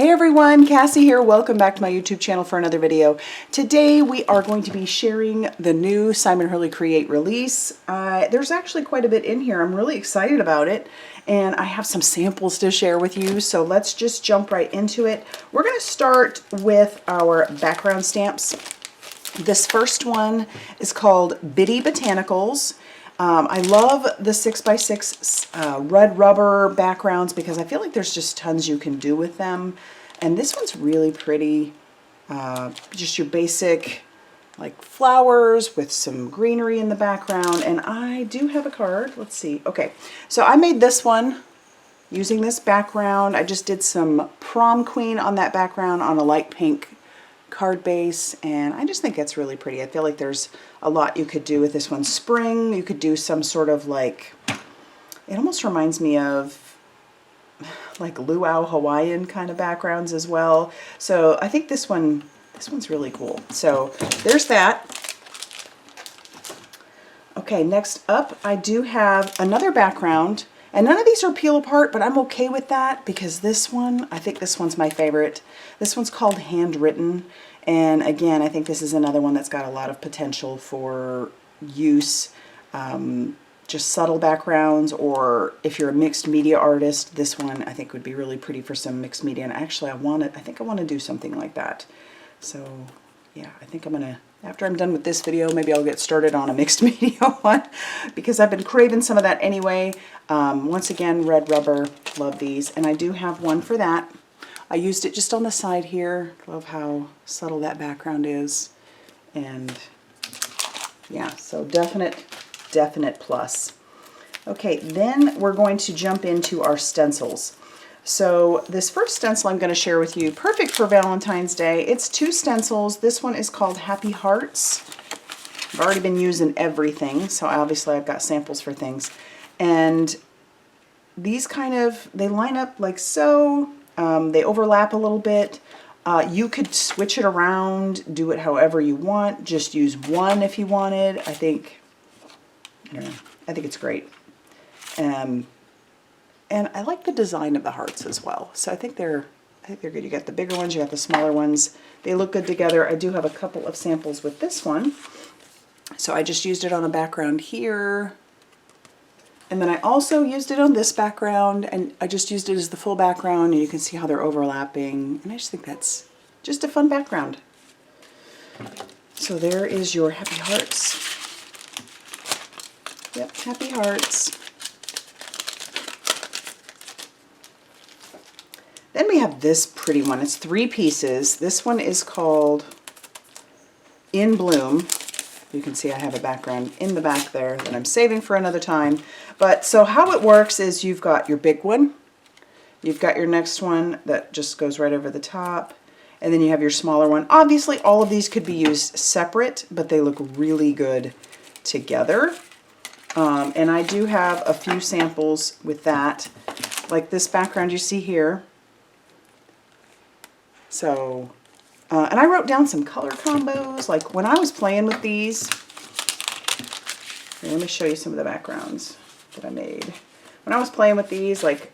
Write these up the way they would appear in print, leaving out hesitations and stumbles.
Hey everyone, Cassie here. Welcome back to my YouTube channel for another video. Today we are going to be sharing the new Simon Hurley Create release. There's actually quite a bit in here. I'm really excited about it, and I have some samples to share with you, so let's just jump right into it. We're going to start with our background stamps. This first one is called Botanicals. I love the 6x6 red rubber backgrounds because I feel like there's just tons you can do with them. And this one's really pretty. Just your basic like flowers with some greenery in the background. And I do have a card. Let's see. Okay, so I made this one using this background. I just did some prom queen on that background on a light pink card base, and I just think it's really pretty. I feel like there's a lot you could do with this one. Spring, you could do some sort of like, it almost reminds me of like luau Hawaiian kind of backgrounds as well. So I think this one's really cool. So there's that. Okay, next up I do have another background, and none of these are peel apart, but I'm okay with that because this one, I think this one's my favorite. This one's called Handwritten, and again, I think this is another one that's got a lot of potential for use. Just subtle backgrounds, or if you're a mixed media artist, this one I think would be really pretty for some mixed media. And actually, I think I want to do something like that. So yeah, I think I'm gonna, after I'm done with this video, maybe I'll get started on a mixed media one because I've been craving some of that anyway. Once again, red rubber, love these. And I do have one for that. I used it just on the side here. Love how subtle that background is. And yeah, so definite plus. Okay, then we're going to jump into our stencils. So this first stencil I'm going to share with you, perfect for Valentine's Day. It's two stencils. This one is called Happy Hearts. I've already been using everything, so obviously I've got samples for things. And these kind of, they line up like so. They overlap a little bit. You could switch it around, do it however you want. Just use one if you wanted. I think it's great. And I like the design of the hearts as well. So I think they're good. You got the bigger ones, you got the smaller ones. They look good together. I do have a couple of samples with this one. So I just used it on a background here. And then I also used it on this background, and I just used it as the full background, and you can see how they're overlapping. And I just think that's just a fun background. So there is your Happy Hearts. Yep, Happy Hearts. Then we have this pretty one. It's 3 pieces. This one is called In Bloom. You can see I have a background in the back there that I'm saving for another time. But so how it works is you've got your big one, you've got your next one that just goes right over the top, and then you have your smaller one. Obviously all of these could be used separate, but they look really good together. And I do have a few samples with that, like this background you see here. So, and I wrote down some color combos, like when I was playing with these. Here, let me show you some of the backgrounds that I made. When I was playing with these, like,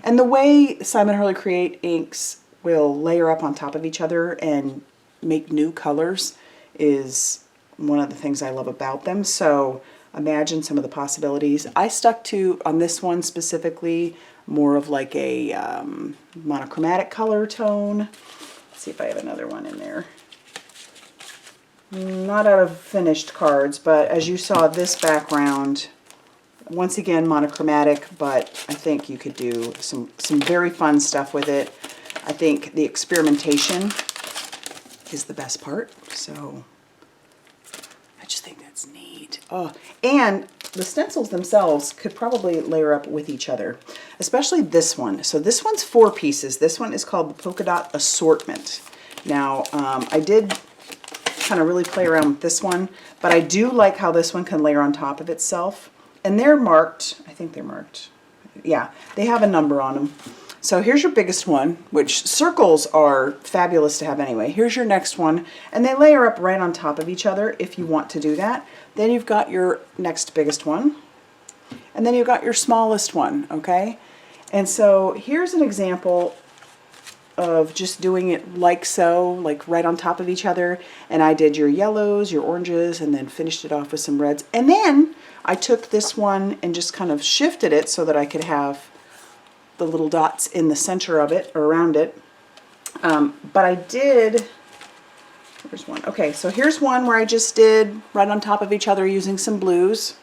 and the way Simon Hurley Create inks will layer up on top of each other and make new colors is one of the things I love about them. So imagine some of the possibilities. I stuck to, on this one specifically, more of like a monochromatic color tone. Let's see if I have another one in there. Not out of finished cards, but as you saw, this background, once again monochromatic, but I think you could do some very fun stuff with it. I think the experimentation is the best part, so I just think that's neat. Oh, and the stencils themselves could probably layer up with each other, especially this one. So this one's 4 pieces. This one is called the Polka Dot Assortment. Now, I did kind of really play around with this one, but I do like how this one can layer on top of itself. And they're marked, I think they're marked. Yeah, they have a number on them. So here's your biggest one, which circles are fabulous to have anyway. Here's your next one, and they layer up right on top of each other if you want to do that. Then you've got your next biggest one, and then you've got your smallest one, okay? And so here's an example of just doing it like so, like right on top of each other. And I did your yellows, your oranges, and then finished it off with some reds. And then I took this one and just kind of shifted it so that I could have the little dots in the center of it, or around it. But I did, here's one. Okay, so here's one where I just did right on top of each other using some blues.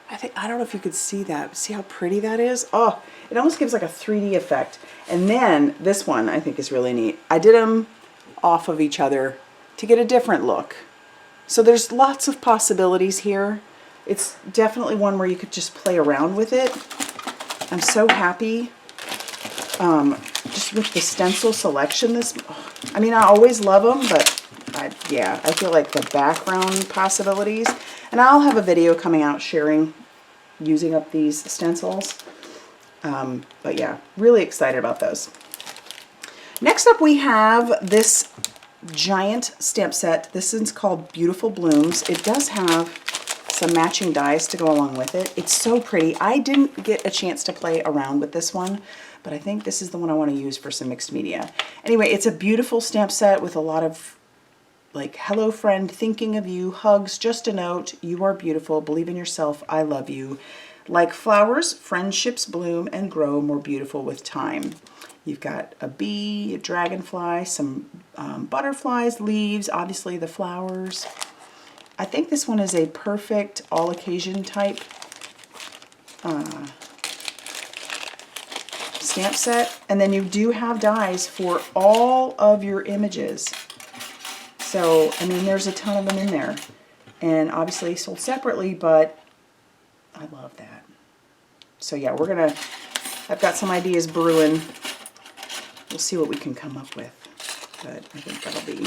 I don't know if you could see that. See how pretty that is? Oh, it almost gives like a 3D effect. And then this one I think is really neat. I did them off of each other to get a different look. So there's lots of possibilities here. It's definitely one where you could just play around with it. I'm so happy just with the stencil selection. I mean, I always love them, but yeah, I feel like the background possibilities. And I'll have a video coming out sharing using up these stencils. But yeah, really excited about those. Next up we have this giant stamp set. This is called Beautiful Blooms. It does have some matching dies to go along with it. It's so pretty. I didn't get a chance to play around with this one, but I think this is the one I want to use for some mixed media. Anyway, it's a beautiful stamp set with a lot of like, hello friend, thinking of you, hugs, just a note, you are beautiful, believe in yourself, I love you. Like flowers, friendships bloom and grow more beautiful with time. You've got a bee, a dragonfly, some butterflies, leaves, obviously the flowers. I think this one is a perfect all occasion type stamp set. And then you do have dies for all of your images. So, I mean, there's a ton of them in there. And obviously sold separately, but I love that. So yeah, I've got some ideas brewing. We'll see what we can come up with. But I think that'll be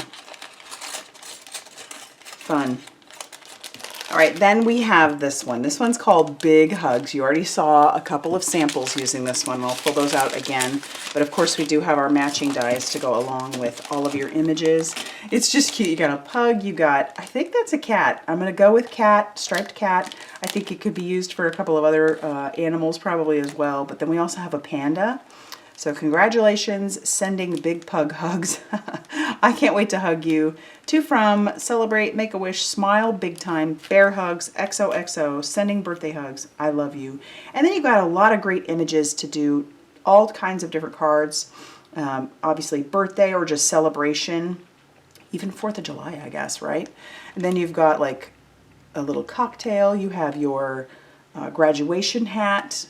fun. All right, then we have this one. This one's called Big Hugs. You already saw a couple of samples using this one. I'll pull those out again. But of course, we do have our matching dies to go along with all of your images. It's just cute. You got a pug. You got, I think that's a cat. I'm going to go with cat, striped cat. I think it could be used for a couple of other animals probably as well. But then we also have a panda. So congratulations, sending big pug hugs. I can't wait to hug you. To, from, celebrate, make a wish, smile, big time, bear hugs, XOXO, sending birthday hugs, I love you. And then you've got a lot of great images to do, all kinds of different cards. Obviously birthday or just celebration, even 4th of July, I guess, right? And then you've got like a little cocktail. You have your graduation hat.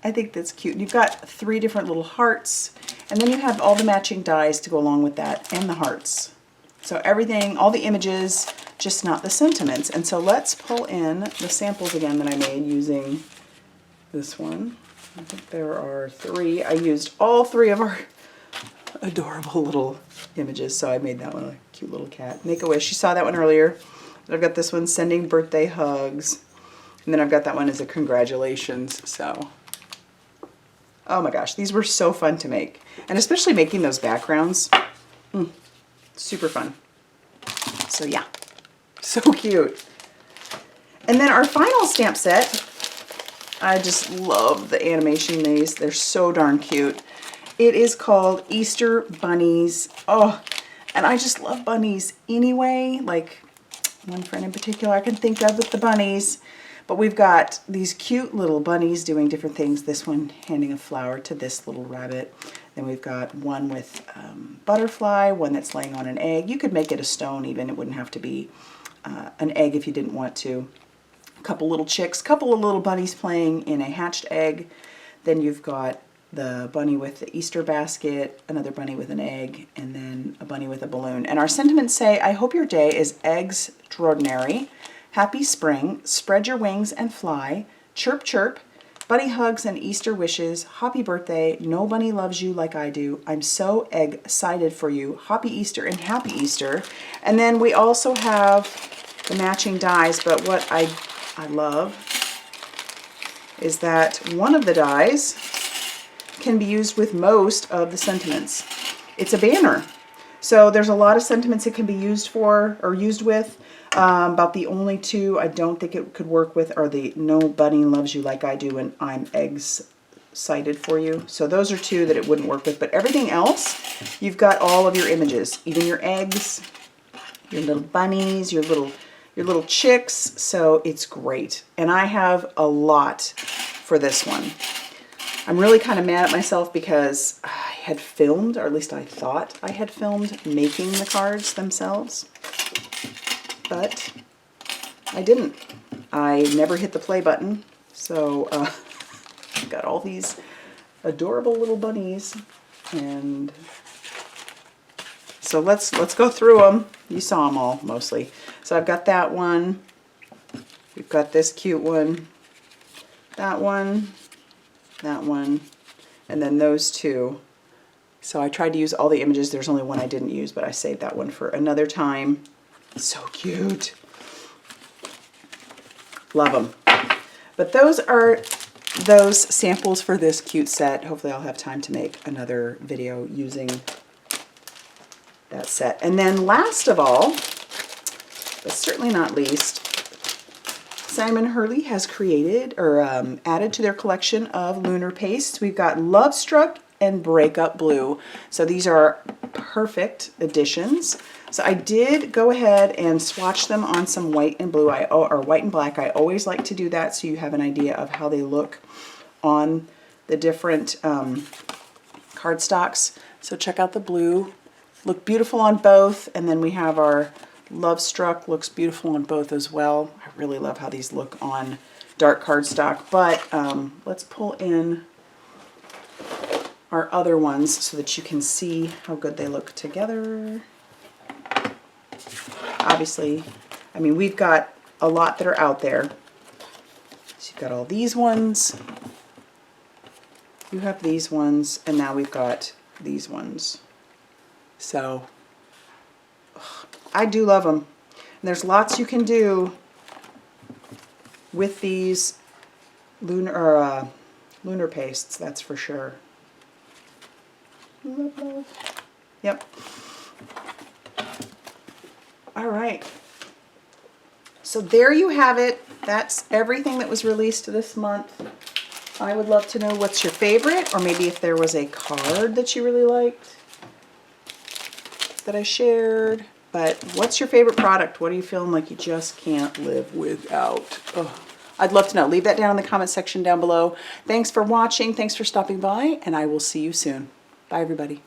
I think that's cute. You've got 3 different little hearts, and then you have all the matching dies to go along with that, and the hearts. So everything, all the images, just not the sentiments. And so let's pull in the samples again that I made using this one. I think there are 3. I used all 3 of our adorable little images, so I made that one a cute little cat. Make a wish. You saw that one earlier. I've got this one, sending birthday hugs, and then I've got that one as a congratulations. So oh my gosh, these were so fun to make. And especially making those backgrounds. Super fun. So yeah, so cute. And then our final stamp set, I just love the animation in these. They're so darn cute. It is called Easter Bunnies. Oh, and I just love bunnies anyway. Like one friend in particular I can think of with the bunnies. But we've got these cute little bunnies doing different things. This one handing a flower to this little rabbit. Then we've got one with butterfly, one that's laying on an egg. You could make it a stone even. It wouldn't have to be an egg if you didn't want to. A couple little chicks, couple of little bunnies playing in a hatched egg. Then you've got the bunny with the Easter basket, another bunny with an egg, and then a bunny with a balloon. And our sentiments say, I hope your day is extraordinary. Happy spring, spread your wings and fly, chirp chirp, bunny hugs and Easter wishes, happy birthday, no bunny loves you like I do, I'm so excited for you, happy Easter and happy Easter. And then we also have the matching dies, but what I love is that one of the dies can be used with most of the sentiments. It's a banner. So there's a lot of sentiments it can be used for or used with. About the only 2 I don't think it could work with are the no bunny loves you like I do and I'm sighted for you. So those are two that it wouldn't work with, but everything else, you've got all of your images, even your eggs, your little bunnies, your little chicks. So it's great. And I have a lot for this one. I'm really kind of mad at myself because I had filmed, or at least I thought I had filmed making the cards themselves, but I didn't. I never hit the play button. So I've got all these adorable little bunnies, and so let's go through them. You saw them all mostly. So I've got that one. We've got this cute one. That one. That one. And then those two. So I tried to use all the images. There's only one I didn't use, but I saved that one for another time. So cute. Love them. But those are those samples for this cute set. Hopefully I'll have time to make another video using that set. And then last of all, but certainly not least, Simon Hurley has created or added to their collection of lunar pastes. We've got Love Struck and Breakup Blue. So these are perfect additions. So I did go ahead and swatch them on some white and blue, or white and black. I always like to do that so you have an idea of how they look on the different cardstocks. So check out the blue. Look beautiful on both. And then we have our Love Struck, looks beautiful on both as well. I really love how these look on dark cardstock. But let's pull in our other ones so that you can see how good they look together. Obviously, I mean, we've got a lot that are out there. So you've got all these ones. You have these ones, and now we've got these ones. So I do love them. And there's lots you can do with these lunar pastes, that's for sure. Love, love. Yep. All right. So there you have it. That's everything that was released this month. I would love to know what's your favorite, or maybe if there was a card that you really liked that I shared. But what's your favorite product? What are you feeling like you just can't live without? Oh, I'd love to know. Leave that down in the comment section down below. Thanks for watching. Thanks for stopping by, and I will see you soon. Bye, everybody.